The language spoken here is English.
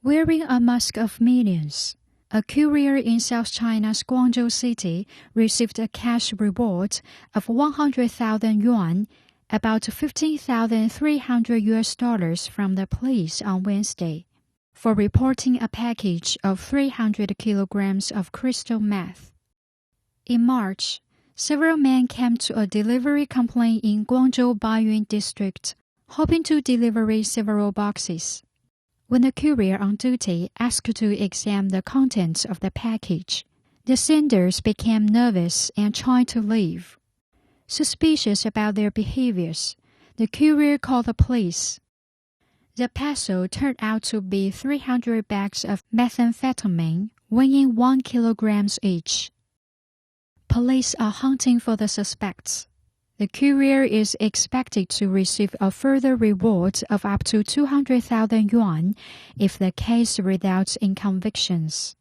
Wearing a mask of millions, a courier in South China's Guangzhou city received a cash reward of 100,000 yuan, about $15,300 from the police on Wednesday, for reporting a package of 300 kilograms of crystal meth. In March, several men came to a delivery complaint in Guangzhou Baiyun district, hoping to deliver several boxes. When the courier on duty asked to examine the contents of the package, the senders became nervous and tried to leave. Suspicious about their behaviors, the courier called the police. The parcel turned out to be 300 bags of methamphetamine, weighing 1 kilogram each. Police are hunting for the suspects. The courier is expected to receive a further reward of up to 200,000 yuan if the case results in convictions.